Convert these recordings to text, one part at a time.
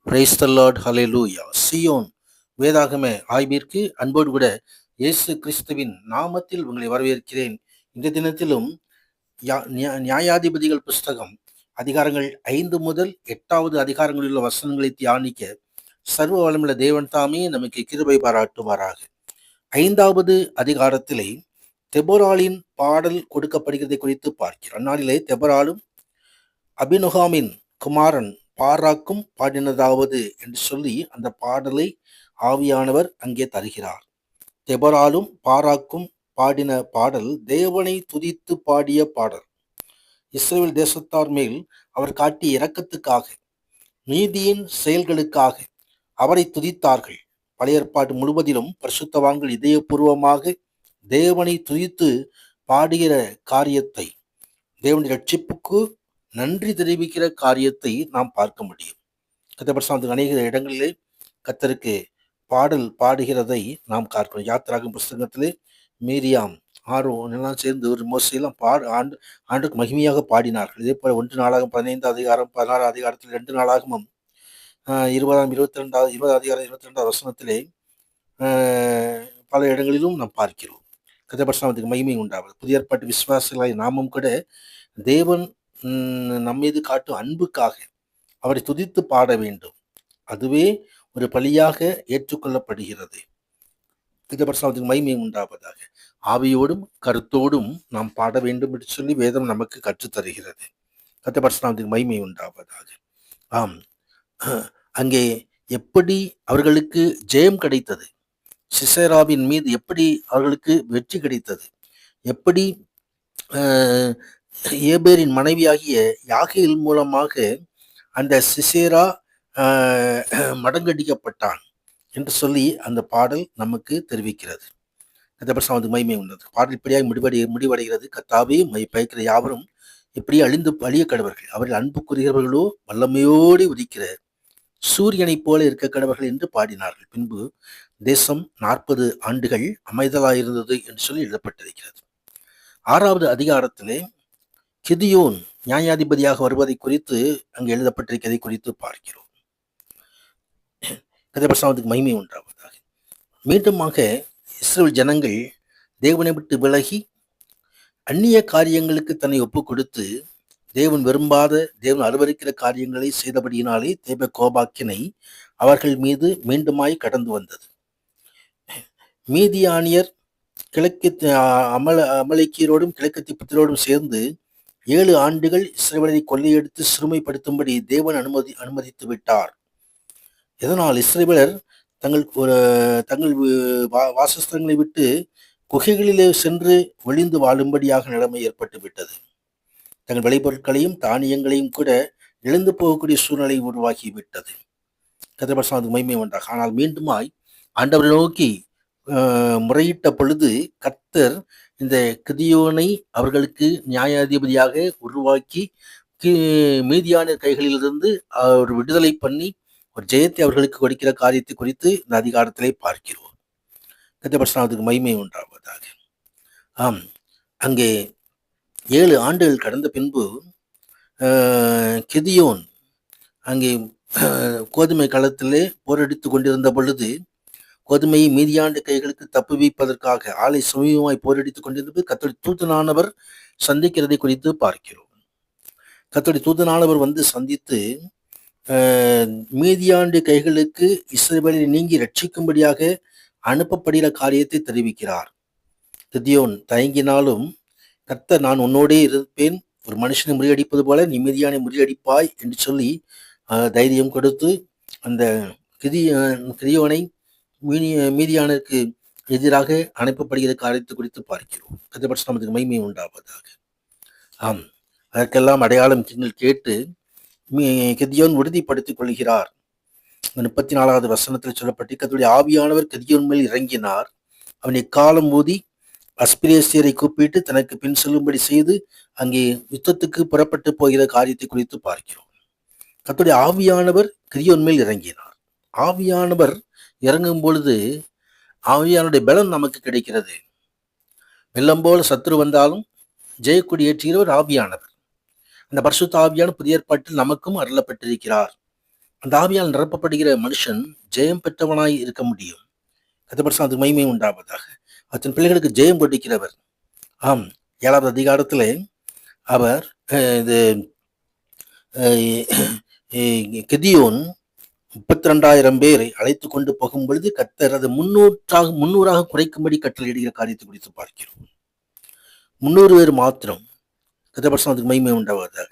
Praise the Lord, hallelujah. Zion வேதாகம ஆய்விற்கு அன்போடு கூட இயேசு கிறிஸ்துவின் நாமத்தில் உங்களை வரவேற்கிறேன். இந்த தினத்திலும் நியாயாதிபதிகள் புஸ்தகம் அதிகாரங்கள் 5 முதல் 8வது அதிகாரங்களில் உள்ள வசனங்களை தியானிக்க சர்வ வளமுள்ள தேவன் தாமே நமக்கு கிருபை பாராட்டுவாராக. 5வது அதிகாரத்திலே தெபொராளின் பாடல் கொடுக்கப்படுகிறதை குறித்து பார்க்கிறோம். அந்நாளிலே தெபொராலும் அபினோகாமின் குமாரன் பாராக்கும் பாடினதாவது என்று சொல்லி அந்த பாடலை ஆவியானவர் அங்கே தருகிறார். தெபொராலும் பாராக்கும் பாடின பாடல் தேவனை துதித்து பாடிய பாடல். இஸ்ரவேல் தேசத்தார் மேல் அவர் காட்டிய இரக்கத்துக்காக, நீதியின் செயல்களுக்காக அவரை துதித்தார்கள். பழைய ஏற்பாடு முழுவதிலும் பரிசுத்தவான்கள் இதயபூர்வமாக தேவனை துதித்து பாடுகிற காரியத்தை, தேவனுடைய ரட்சிப்புக்கு நன்றி தெரிவிக்கிற காரியத்தை நாம் பார்க்க முடியும். கர்த்தர் அநேக இடங்களிலே கர்த்தருக்கு பாடல் பாடுகிறதை நாம் பார்க்கிறோம். யாத்திராகம புஸ்தகத்திலே மீரியாம் ஆரோன் எல்லாம் சேர்ந்து ஒரு மோசையெல்லாம் ஆண்டுக்கு மகிமையாக பாடினார்கள். இதே போல 1 நாளாகமம் 15 அதிகாரம் 16 அதிகாரத்தில் 2 நாளாகமம் 20 அதிகாரம் 22 வசனத்திலே பல இடங்களிலும் நாம் பார்க்கிறோம். கர்த்தருக்கு மகிமை உண்டாவது. புதிய ஏற்பாட்டு விசுவாசிகளாய் நாமும் கூட தேவன் நம்மீது காட்டும் அன்புக்காக அவரை துதித்து பாட வேண்டும். அதுவே ஒரு பலியாக ஏற்றுக்கொள்ளப்படுகிறது. கர்த்தருக்கு மகிமை உண்டாவதாக. ஆவியோடும் கருத்தோடும் நாம் பாட வேண்டும் என்று சொல்லி வேதம் நமக்கு கற்றுத்தருகிறது. கர்த்தருக்கு மகிமை உண்டாவதாக. ஆம், அங்கே எப்படி அவர்களுக்கு ஜெயம் கிடைத்தது, சிசேராவின் மீது எப்படி அவர்களுக்கு வெற்றி கிடைத்தது, எப்படி ஏபேரின் மனைவியாகிய யாகேல் மூலமாக அந்த சிசேரா மடங்கடிக்கப்பட்டான் என்று சொல்லி அந்த பாடல் நமக்கு தெரிவிக்கிறது. கர்த்தருக்கு மகிமை உண்டது. பாடல் இப்படியாக முடிவடைகிறது. கர்த்தாவே உம்மை பயக்கிற யாவரும் இப்படி அழிய கடவர்கள், அவர்கள் அன்புக்குரியவர்களோ வல்லமையோடு உதிக்கிற சூரியனைப் போல இருக்க கடவர்கள் என்று பாடினார்கள். பின்பு தேசம் 40 ஆண்டுகள் அமைதலாயிருந்தது என்று சொல்லி எழுதப்பட்டிருக்கிறது. 6வது அதிகாரத்திலே கிதியோன் நியாயாதிபதியாக வருவதை குறித்து அங்கு எழுதப்பட்டிருக்கிறதை குறித்து பார்க்கிறோம். கர்த்தருக்கு மகிமை உண்டாவதாக. மீண்டுமாக இஸ்ரவேல் ஜனங்கள் தேவனை விட்டு விலகி அந்நிய காரியங்களுக்கு தன்னை ஒப்பு கொடுத்து தேவன் விரும்பாத, தேவன் அருவருக்கிற காரியங்களை செய்தபடியினாலே தேவ கோபாக்கினை அவர்கள் மீது மீண்டுமாய் கடந்து வந்தது. மீதியானியர் கிழக்கு அமலேக்கியரோடும் கிழக்கு புத்திரோடும் சேர்ந்து 7 ஆண்டுகள் இஸ்ரவேலை கொள்ளையடித்து சிறுமைப்படுத்தும்படி தேவன் அனுமதித்து விட்டார். இதனால் இஸ்ரவேலர் தங்கள் வாசஸ்தலங்களை விட்டு குகைகளிலே சென்று ஒளிந்து வாழும்படியாக நிலைமை ஏற்பட்டு விட்டது. தங்கள் விளைபொருட்களையும் தானியங்களையும் கூட இழந்து போகக்கூடிய சூழ்நிலை உருவாகிவிட்டது. கர்த்தருக்கு மகிமை உண்டாக. ஆனால் மீண்டுமாய் ஆண்டவரை நோக்கி முறையிட்ட பொழுது கர்த்தர் இந்த கிதியோனை அவர்களுக்கு நியாயாதிபதியாக உருவாக்கி மீதியான கைகளிலிருந்து அவர் விடுதலை பண்ணி ஒரு ஜெயத்தை அவர்களுக்கு கொடுக்கிற காரியத்தை குறித்து இந்த அதிகாரத்திலே பார்க்கிறோம். கர்த்தருக்கு மகிமை உண்டாவதாக. ஆம், அங்கே 7 ஆண்டுகள் கடந்த பின்பு கிதியோன் அங்கே கோதுமை களத்திலே போரடித்து கொண்டிருந்த பொழுது கோதுமையை மீதியாண்டு கைகளுக்கு தப்புவிப்பதற்காக ஆலை சமீபமாய் போரடித்துக் கொண்டிருந்தது கர்த்தருடைய தூதனானவர் சந்திக்கிறதை குறித்து பார்க்கிறோம். கர்த்தருடைய தூதனானவர் வந்து சந்தித்து மீதியாண்டு கைகளுக்கு இஸ்ரவேலை நீங்கி ரட்சிக்கும்படியாக அனுப்பப்படுகிற காரியத்தை தெரிவிக்கிறார். கிதியோன் தயங்கினாலும் கர்த்தர் நான் உன்னோடே இருப்பேன், ஒரு மனுஷனை முறியடிப்பது போல நீ மீதியானை முறியடிப்பாய் என்று சொல்லி தைரியம் கொடுத்து அந்த கிதியோனை மீதியானுக்கு எதிராக அனுப்பப்படுகிற காரியத்தை குறித்து பார்க்கிறோம். கர்த்தர் நமக்கு மகிமை உண்டாவதாக. ஆம், அதற்கெல்லாம் அடையாளம் நீங்கள் கேட்டு கிதியோன் உறுதிப்படுத்திக் கொள்கிறார். 34வது வசனத்தில் சொல்லப்பட்டு கர்த்தருடைய ஆவியானவர் கிதியோன் மேல் இறங்கினார், அவன் எக்காலம் ஊதி அஸ்பிரேசியரை கூப்பிட்டு தனக்கு பின் செல்லும்படி செய்து அங்கே யுத்தத்துக்கு புறப்பட்டு போகிற காரியத்தை குறித்து பார்க்கிறோம். கர்த்தருடைய ஆவியானவர் கிதியோன் மேல் இறங்கினார். ஆவியானவர் இறங்கும் பொழுது ஆவியானுடைய பலம் நமக்கு கிடைக்கிறது. வெள்ளம் போல சத்துரு வந்தாலும் ஜெயக்கொடி ஏற்றுகிறவர் ஆவியானவர். அந்த பரிசுத்த ஆவியான புதிய ஏற்பாட்டில் நமக்கும் அருளப்பட்டிருக்கிறார். அந்த ஆவியால் நிரப்பப்படுகிற மனுஷன் ஜெயம் பெற்றவனாய் இருக்க முடியும். கர்த்தர் அதுக்கு மகிமை உண்டாவதாக. அத்தன் பிள்ளைகளுக்கு ஜெயம் கொடுக்கிறவர். ஆம், 7வது அதிகாரத்திலே அவர் கிதியோன் 32,000 பேரை அழைத்து கொண்டு போகும் பொழுது கர்த்தர் அதை 300ஆக குறைக்கும்படி கட்டளையிடுகிற காரியத்தை குறித்து பார்க்கிறோம். 300 பேர் மாத்திரம். கர்த்தர் அதுக்கு மகிமை உண்டாவதாக.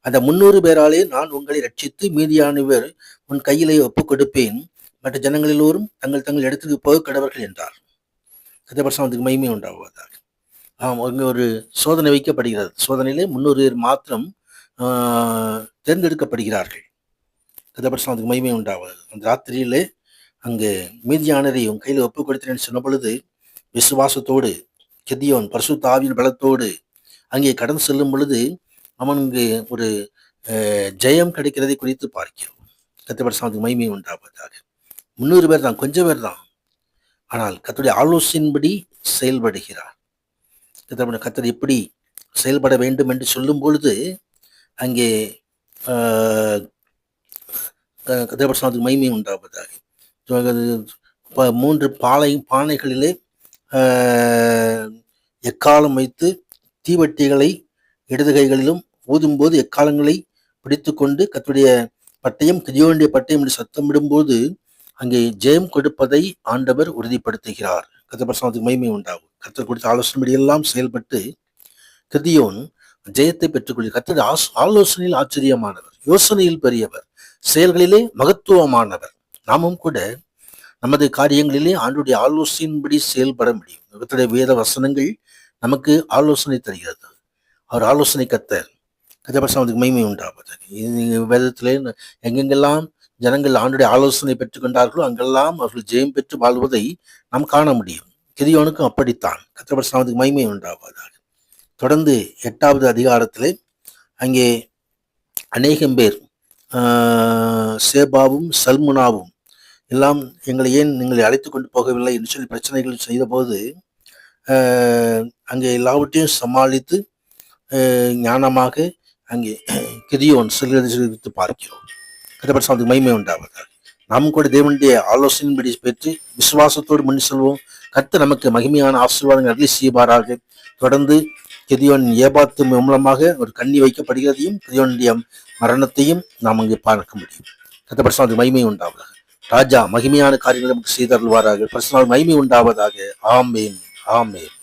அந்த 300 பேராலே நான் உங்களை ரட்சித்து மீதியானவர் உன் கையிலே ஒப்புக் கொடுப்பேன், மற்ற ஜனங்கள் எல்லோரும் தங்கள் இடத்துக்கு போக கடவர்கள் என்றார். கர்த்தர் அதுக்கு மகிமை உண்டாவதாக. அங்கே ஒரு சோதனை வைக்கப்படுகிறது. சோதனையிலே 300 பேர் மாத்திரம் தேர்ந்தெடுக்கப்படுகிறார்கள். கர்த்தர் அதுக்கு மகிமை உண்டாவது. அந்த ராத்திரியிலே அங்கு மீதியானரை உன் கையில் ஒப்புக் கொடுத்தேன்னு சொன்ன பொழுது விசுவாசத்தோடு கிதியோன் பரிசுத்த ஆவியின் பலத்தோடு அங்கே கடந்து செல்லும் பொழுது அவனுக்கு ஒரு ஜெயம் கிடைக்கிறதை குறித்து பார்க்கிறோம். கர்த்தர் அதுக்கு மகிமை உண்டாவதாக. 300 பேர் தான், கொஞ்சம் பேர் தான். ஆனால் கர்த்தருடைய ஆலோசனையின்படி செயல்படுகிறார். கர்த்தர் எப்படி செயல்பட வேண்டும் என்று சொல்லும் பொழுது அங்கே கர்த்தர் மகிமை உண்டாவதாக. 3 பானைகளிலே எக்காலம் வைத்து தீவட்டிகளை இடது கைகளிலும் ஊதும்போது எக்காலங்களை பிடித்து கொண்டு கர்த்தருடைய பட்டயம் கிதியோனுடைய பட்டயம் என்று சத்தமிடும்போது அங்கே ஜெயம் கொடுப்பதை ஆண்டவர் உறுதிப்படுத்துகிறார். கர்த்தர் மகிமை உண்டாகும். கர்த்தர் கொடுத்த ஆலோசனைப்படியெல்லாம் செயல்பட்டு கிதியோன் ஜெயத்தை பெற்றுக்கொள்கிறார். கர்த்தர் ஆலோசனையில் ஆச்சரியமானவர், யோசனையில் பெரியவர், செயல்களிலே மகத்துவமானவர். நாமும் கூட நமது காரியங்களிலே ஆண்டுடைய ஆலோசனையின்படி செயல்பட முடியும். கர்த்தருடைய வேத வசனங்கள் நமக்கு ஆலோசனை தருகிறது. அவர் ஆலோசனை கர்த்தர். கர்த்தருக்கு மகிமை உண்டாவது. வேதத்திலே எங்கெங்கெல்லாம் ஜனங்கள் ஆண்டுடைய ஆலோசனை பெற்றுக்கொண்டார்களோ அங்கெல்லாம் அவர்கள் ஜெயம் பெற்று வாழ்வதை நாம் காண முடியும். கிதியோனுக்கும் அப்படித்தான். கர்த்தருக்கு மகிமை உண்டாவதாக. தொடர்ந்து 8வது அதிகாரத்திலே அங்கே அநேகம் பேர் சேபாவும் சல்முனாவும் எல்லாம் எங்களை ஏன் நீங்கள் அழைத்து கொண்டு போகவில்லை என்று சொல்லி பிரச்சனைகள் செய்த போது அங்கே எல்லாவற்றையும் சமாளித்து ஞானமாக அங்கே கிதியோன் செல்வதை பார்க்கிறோம். கர்த்தருக்கு மகிமை உண்டாவதாக. நாம் கூட தேவனுடைய ஆலோசனையின்படி பெற்று விசுவாசத்தோடு முன் செல்வோம். கர்த்தர் நமக்கு மகிமையான ஆசீர்வாதங்கள் அருளி செய்வாராக. தொடர்ந்து கிதியோன் ஏபாத்து மூலமாக ஒரு கண்ணி வைக்கப்படுகிறதையும் கிதியோனுடைய மரணத்தையும் நாம் அங்கே பார்க்க முடியும். கர்த்தருக்கு மகிமை உண்டாவதாக. ராஜா மகிமையான காரியங்களை நமக்கு செய்தருள்வாராக. பரிசுத்த மகிமை உண்டாவதாக. ஆமென், ஆமென்.